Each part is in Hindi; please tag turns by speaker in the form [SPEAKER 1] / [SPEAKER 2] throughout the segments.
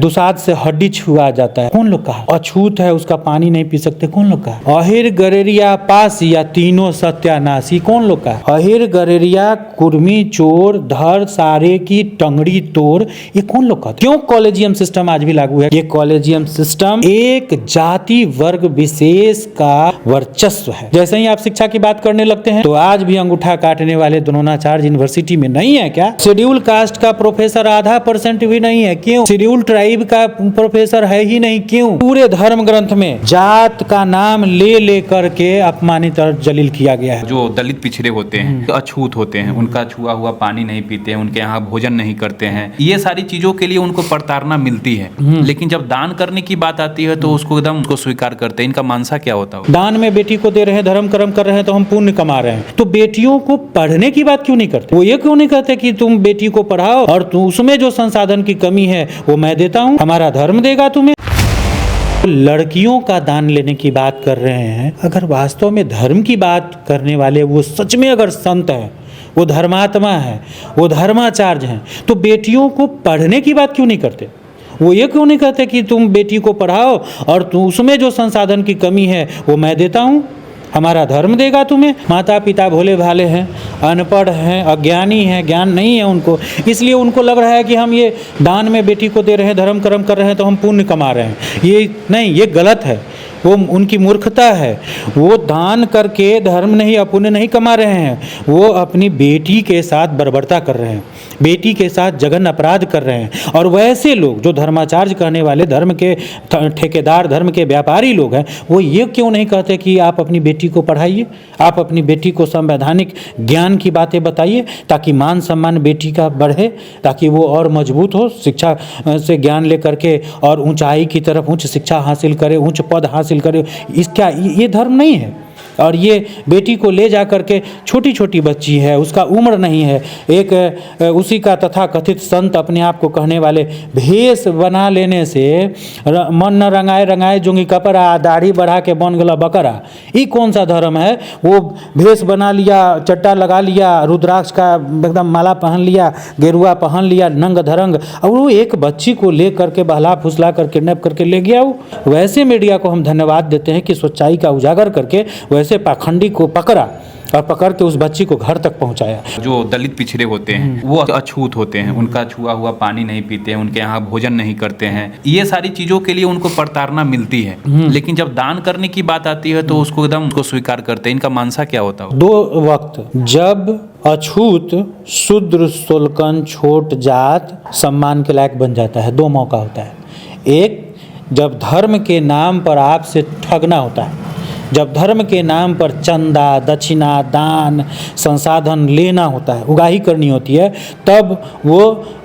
[SPEAKER 1] दुसाध से हड्डी छुआ जाता है, कौन लोग कहा? अछूत है उसका पानी नहीं पी सकते, कौन लोग कहा? अहिर गरेरिया पासी या तीनों सत्यानाशी, कौन लोग कहा? अहिर गरेरिया कुर्मी चोर धर सारे की टंगड़ी तोड़, ये कौन लोग कहते? क्यों कॉलेजियम सिस्टम आज भी लागू है? ये कॉलेजियम सिस्टम एक जाति वर्ग विशेष का वर्चस्व है। जैसे ही आप शिक्षा की बात करने लगते हैं तो आज भी अंगूठा काटने वाले द्रोणाचार्य यूनिवर्सिटी में नहीं है क्या? शेड्यूल कास्ट का प्रोफेसर आधा % भी नहीं है, क्यों? शेड्यूल ट्राइब का प्रोफेसर है ही नहीं, क्यों? पूरे धर्म ग्रंथ में जात का नाम ले ले करके अपमानित और जलील किया गया है।
[SPEAKER 2] जो दलित पिछड़े होते हैं, अछूत होते हैं, उनका छुआ हुआ पानी नहीं पीते हैं, उनके यहाँ भोजन नहीं करते हैं, ये सारी चीजों के लिए उनको प्रताड़ना मिलती है। लेकिन जब दान करने की बात आती है तो उसको एकदम उसको स्वीकार करते हैं। इनका मानसा क्या होता है?
[SPEAKER 1] दान में बेटी को दे रहे हैं, धर्म कर्म कर रहे हैं तो हम पुण्य कमा रहे हैं, तो बेटियों को पढ़ने की बात क्यों नहीं करते? वो ये क्यों नहीं कहते कि तुम बेटी को पढ़ाओ और उसमें जो संसाधन की कमी है वो मैं देता हूँ, हमारा धर्म देगा तुम्हें। लड़कियों का दान लेने की बात कर रहे हैं। अगर वास्तव में धर्म की बात करने वाले वो सच में अगर संत हैं, वो धर्मात्मा है, वो धर्माचार्य हैं, तो बेटियों को पढ़ने की बात क्यों नहीं करते? वो ये क्यों नहीं कहते कि तुम बेटी को पढ़ाओ और उसमें जो संसाधन की कमी है वो मैं देता हूँ, हमारा धर्म देगा तुम्हें। माता पिता भोले भाले हैं, अनपढ़ हैं, अज्ञानी हैं, ज्ञान नहीं है उनको, इसलिए उनको लग रहा है कि हम ये दान में बेटी को दे रहे हैं, धर्म कर्म कर रहे हैं तो हम पुण्य कमा रहे हैं। ये नहीं, ये गलत है, वो उनकी मूर्खता है। वो दान करके धर्म नहीं पुण्य नहीं कमा रहे हैं, वो अपनी बेटी के साथ बर्बरता कर रहे हैं, बेटी के साथ जघन्य अपराध कर रहे हैं। और वैसे लोग जो धर्माचार्य कहने वाले, धर्म के ठेकेदार, धर्म के व्यापारी लोग हैं, वो ये क्यों नहीं कहते कि आप अपनी बेटी को पढ़ाइए, आप अपनी बेटी को संवैधानिक ज्ञान की बातें बताइए, ताकि मान सम्मान बेटी का बढ़े, ताकि वो और मजबूत हो, शिक्षा से ज्ञान लेकर के और ऊंचाई की तरफ उच्च शिक्षा हासिल करे, उच्च पद हासिल करे। इसका ये धर्म नहीं है। और ये बेटी को ले जा करके, छोटी छोटी बच्ची है, उसका उम्र नहीं है, एक उसी का तथा कथित संत अपने आप को कहने वाले भेष बना लेने से मन न रंगाए रंगाए जोंगी कपड़ा, दाढ़ी बढ़ा के बन गला बकरा, ये कौन सा धर्म है? वो भेष बना लिया, चट्टा लगा लिया, रुद्राक्ष का एकदम माला पहन लिया, गेरुआ पहन लिया, नंग धरंग, और वो एक बच्ची को ले करके बहला फुसला कर किडनैप करके ले गया। वो वैसे मीडिया को हम धन्यवाद देते हैं कि सच्चाई का उजागर करके वैसे पाखंडी को पकड़ा और पकड़ के उस बच्ची को घर तक पहुंचाया।
[SPEAKER 2] जो दलित पिछड़े होते हैं, वो अछूत होते हैं, उनका छुआ हुआ पानी नहीं पीते हैं, उनके यहाँ भोजन नहीं करते हैं, ये सारी चीजों के लिए उनको प्रताड़ना मिलती है। लेकिन जब दान करने की बात आती है तो उसको एकदम उसको स्वीकार करते हैं। इनका मानसा क्या होता है?
[SPEAKER 1] 2 वक्त, जब अछूत शूद्र शुल्कन छोट जात सम्मान के लायक बन जाता है, 2 मौका होता है। एक, जब धर्म के नाम पर आपसे ठगना होता है, जब धर्म के नाम पर चंदा, दक्षिणा, दान, संसाधन लेना होता है, उगाही करनी होती है, तब वो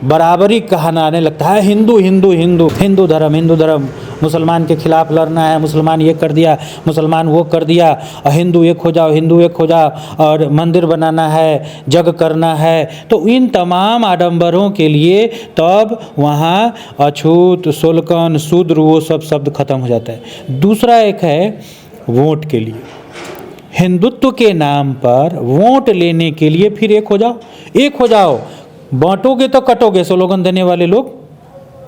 [SPEAKER 1] बराबरी कहलाने लगता है। हिंदू हिंदू हिंदू, हिंदू धर्म, मुसलमान के खिलाफ लड़ना है, मुसलमान ये कर दिया, मुसलमान वो कर दिया, हिंदू एक हो जाओ, हिंदू एक हो जाओ, और मंदिर बनाना है, जग करना है। तो इन तमाम आडंबरों के लिए तब वहाँ अछूत, शुल्कन, शूद्र, वो सब शब्द खत्म हो जाता है। दूसरा एक है वोट के लिए, हिंदुत्व के नाम पर वोट लेने के लिए फिर एक हो जाओ, बांटोगे तो कटोगे, स्लोगन देने वाले लोग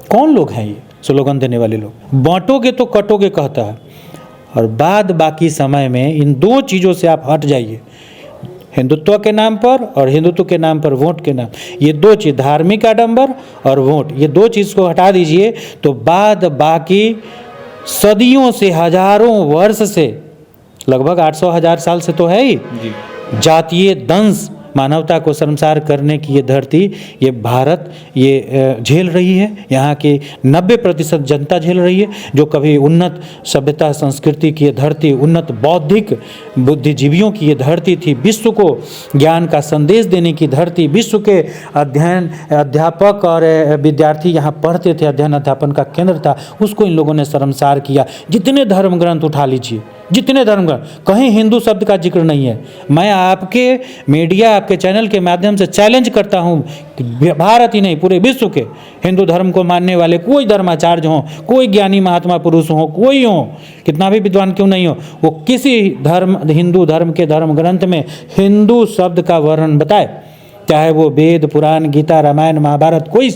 [SPEAKER 1] कौन लोग हैं? ये स्लोगन देने वाले लोग, बांटोगे तो कटोगे कहता है। और बाद बाकी समय में इन 2 चीज़ों से आप हट जाइए, हिंदुत्व के नाम पर और हिंदुत्व के नाम पर वोट के नाम, ये 2 चीज़, धार्मिक आडंबर और वोट, ये 2 चीज़ को हटा दीजिए तो बाद बाकी सदियों से, हजारों वर्ष से, लगभग 800,000 साल से तो है ही, जातीय दंश, मानवता को शर्मसार करने की ये धरती, ये भारत, ये झेल रही है। यहाँ की 90% जनता झेल रही है, जो कभी उन्नत सभ्यता संस्कृति की ये धरती, उन्नत बौद्धिक बुद्धिजीवियों की ये धरती थी, विश्व को ज्ञान का संदेश देने की धरती, विश्व के अध्यापक और विद्यार्थी यहाँ पढ़ते थे, अध्ययन अध्यापन का केंद्र था, उसको इन लोगों ने शर्मसार किया। जितने धर्म ग्रंथ उठा लीजिए, जितने धर्म ग्रंथ, कहीं हिंदू शब्द का जिक्र नहीं है। मैं आपके मीडिया, आपके चैनल के माध्यम से चैलेंज करता हूँ कि भारत ही नहीं, पूरे विश्व के हिंदू धर्म को मानने वाले कोई धर्माचार्य हों, कोई ज्ञानी महात्मा पुरुष हों, कोई हो, कितना भी विद्वान क्यों नहीं हो, वो किसी धर्म, हिंदू धर्म के धर्म ग्रंथ में हिंदू शब्द का वर्णन बताए। चाहे वो वेद, पुराण, गीता, रामायण, महाभारत, कोई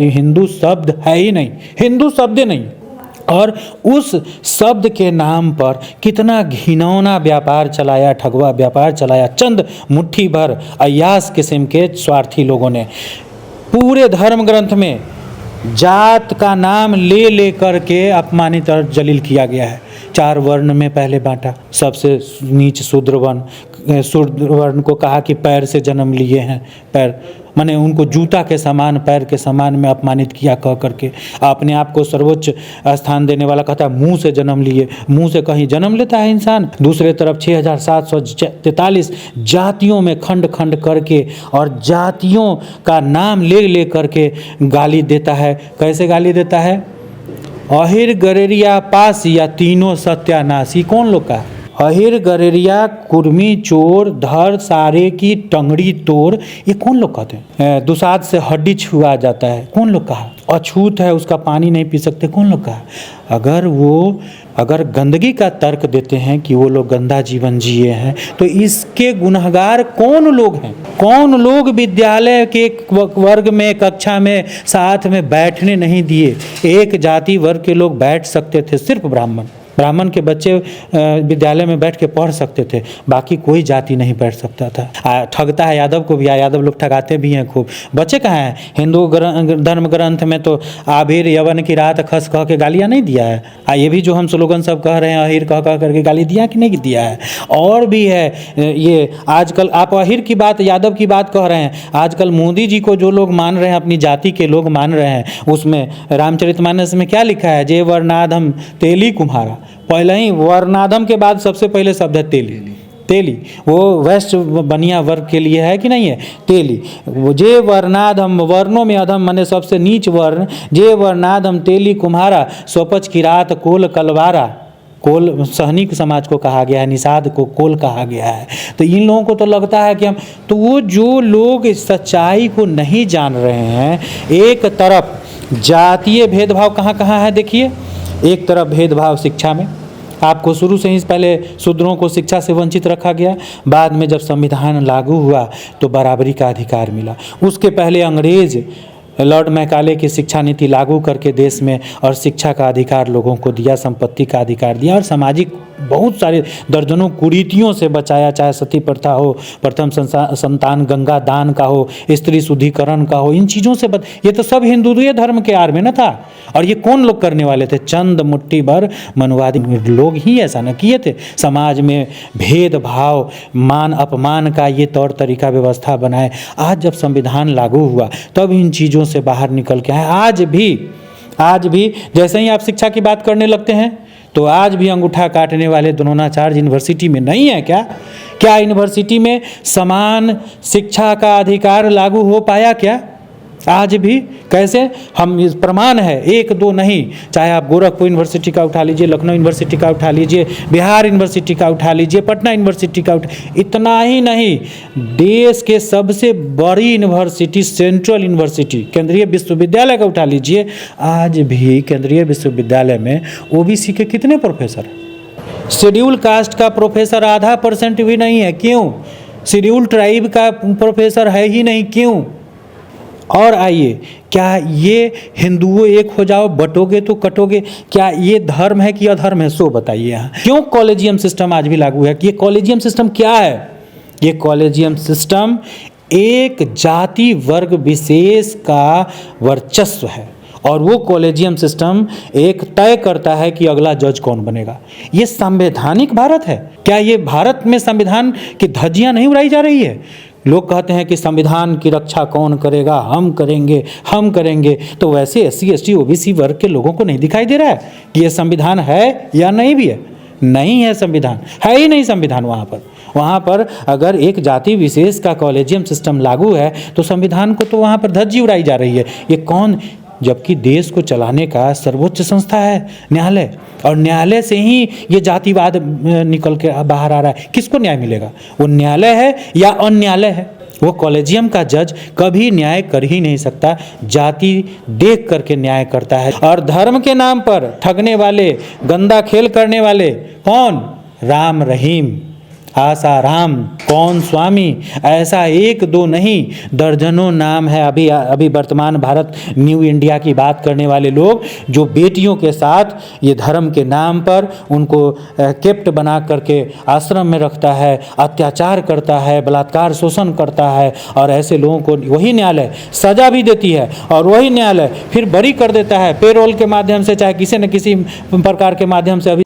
[SPEAKER 1] हिंदू शब्द है ही नहीं, हिंदू शब्द नहीं। और उस शब्द के नाम पर कितना घिनौना व्यापार चलाया, ठगवा व्यापार चलाया चंद मुट्ठी भर अय्यास किस्म के स्वार्थी लोगों ने। पूरे धर्म ग्रंथ में जात का नाम ले ले करके अपमानित और जलील किया गया है। 4 वर्ण में पहले बांटा, सबसे नीच शूद्र वर्ण को कहा कि पैर से जन्म लिए हैं, पैर माने उनको जूता के समान, पैर के समान में अपमानित किया कह करके। अपने आप को सर्वोच्च स्थान देने वाला कहता है मुंह से जन्म लिए, मुंह से कहीं जन्म लेता है इंसान। दूसरे तरफ 6743 जातियों में खंड खंड करके और जातियों का नाम ले ले करके गाली देता है। कैसे गाली देता है? अहिर गरेरिया पास या तीनों सत्यानाशी। कौन लोग का? अहिर गरेरिया, कुर्मी चोर, धर सारे की टंगड़ी तोड़, ये कौन लोग कहते हैं? दुसाद से हड्डी छुआ जाता है, कौन लोग कहा? अछूत है, उसका पानी नहीं पी सकते, कौन लोग कहा? अगर गंदगी का तर्क देते हैं कि वो लोग गंदा जीवन जिए हैं, तो इसके गुनहगार कौन लोग हैं? कौन लोग विद्यालय के वर्ग में, कक्षा में साथ में बैठने नहीं दिए? एक जाति वर्ग के लोग बैठ सकते थे, सिर्फ ब्राह्मण के बच्चे विद्यालय में बैठ के पढ़ सकते थे, बाकी कोई जाति नहीं बैठ सकता था। ठगता है यादव को भी, यादव लोग ठगाते भी हैं खूब। बच्चे कहाँ हैं? हिंदू धर्म ग्रंथ में तो आभिर यवन की रात खस कह के गालियाँ नहीं दिया है। ये भी जो हम स्लोगन सब कह रहे हैं अहिर कह करके गाली दिया कि नहीं दिया है? और भी है ये आजकल, आप अहिर की बात, यादव की बात कह रहे हैं, आजकल मोदी जी को जो लोग मान रहे हैं, अपनी जाति के लोग मान रहे हैं, उसमें रामचरितमानस में क्या लिखा है? जे वर्णाधम तेली कुम्हारा। पहले ही वर्णाधम के बाद सबसे पहले शब्द है तेली। वो वेस्ट बनिया वर्ग के लिए है कि नहीं है? तेली। जे वर्णाधम, वर्णों में अधम माने सबसे नीच वर्ण, जे वर्णाधम तेली कुम्हारा, स्वपच की रात कोल कलवारा। कोल सहनी समाज को कहा गया है, निषाद को कोल कहा गया है। तो इन लोगों को तो लगता है कि हम, तो वो जो लोग इस सच्चाई को नहीं जान रहे हैं, एक तरफ जातीय भेदभाव कहाँ कहाँ है देखिए। एक तरफ भेदभाव शिक्षा में, आपको शुरू से ही पहले शूद्रों को शिक्षा से वंचित रखा गया, बाद में जब संविधान लागू हुआ तो बराबरी का अधिकार मिला। उसके पहले अंग्रेज लॉर्ड मैकाले की शिक्षा नीति लागू करके देश में और शिक्षा का अधिकार लोगों को दिया, संपत्ति का अधिकार दिया, और सामाजिक बहुत सारे दर्जनों कुरीतियों से बचाया, चाहे सती प्रथा हो, प्रथम संतान गंगा दान का हो, स्त्री शुद्धिकरण का हो, इन चीज़ों से ये तो सब हिंदुत्व धर्म के आड़ में न था। और ये कौन लोग करने वाले थे? चंद मुट्ठी भर मनुवादी लोग ही ऐसा न किए थे। समाज में भेदभाव, मान अपमान का ये तौर तरीका व्यवस्था बनाए। आज जब संविधान लागू हुआ तब इन चीज़ों से बाहर निकल के आए। आज भी जैसे ही आप शिक्षा की बात करने लगते हैं तो आज भी अंगूठा काटने वाले द्रोणाचार्य यूनिवर्सिटी में नहीं है क्या यूनिवर्सिटी में समान शिक्षा का अधिकार लागू हो पाया क्या? आज भी कैसे? हम इस प्रमाण है, 1-2 नहीं, चाहे आप गोरखपुर यूनिवर्सिटी का उठा लीजिए, लखनऊ यूनिवर्सिटी का उठा लीजिए, बिहार यूनिवर्सिटी का उठा लीजिए, पटना यूनिवर्सिटी का इतना ही नहीं, देश के सबसे बड़ी यूनिवर्सिटी सेंट्रल यूनिवर्सिटी, केंद्रीय विश्वविद्यालय का उठा लीजिए। आज भी केंद्रीय विश्वविद्यालय में ओबीसी के कितने प्रोफेसर? शेड्यूल कास्ट का प्रोफेसर 0.5% भी नहीं है। क्यों? शेड्यूल ट्राइब का प्रोफेसर है ही नहीं। क्यों? और आइए, क्या ये हिंदुओं एक हो जाओ, बटोगे तो कटोगे, क्या ये धर्म है कि अधर्म है? सो बताइए यहाँ। क्यों कॉलेजियम सिस्टम आज भी लागू है? कि ये कॉलेजियम सिस्टम क्या है? ये कॉलेजियम सिस्टम एक जाति वर्ग विशेष का वर्चस्व है, और वो कॉलेजियम सिस्टम एक तय करता है कि अगला जज कौन बनेगा। ये संवैधानिक भारत है क्या? ये भारत में संविधान की धज्जियां नहीं उड़ाई जा रही है? लोग कहते हैं कि संविधान की रक्षा कौन करेगा, हम करेंगे। तो वैसे SC ST OBC वर्ग के लोगों को नहीं दिखाई दे रहा है कि ये संविधान है या नहीं भी है? नहीं है, संविधान है ही नहीं। संविधान वहाँ पर अगर एक जाति विशेष का कॉलेजियम सिस्टम लागू है तो संविधान को तो वहाँ पर धज्जी उड़ाई जा रही है। ये कौन? जबकि देश को चलाने का सर्वोच्च संस्था है न्यायालय, और न्यायालय से ही ये जातिवाद निकल के बाहर आ रहा है। किसको न्याय मिलेगा? वो न्यायालय है या अन्यायालय है? वो कॉलेजियम का जज कभी न्याय कर ही नहीं सकता, जाति देख करके न्याय करता है। और धर्म के नाम पर ठगने वाले, गंदा खेल करने वाले कौन? राम रहीम। आसाराम, कौन स्वामी, ऐसा एक दो नहीं दर्जनों नाम है। अभी वर्तमान भारत न्यू इंडिया की बात करने वाले लोग जो बेटियों के साथ ये धर्म के नाम पर उनको केप्ट बना करके आश्रम में रखता है, अत्याचार करता है, बलात्कार शोषण करता है, और ऐसे लोगों को वही न्यायालय सजा भी देती है और वही न्यायालय फिर बरी कर देता है पेरोल के माध्यम से, चाहे किसी न किसी प्रकार के माध्यम से। अभी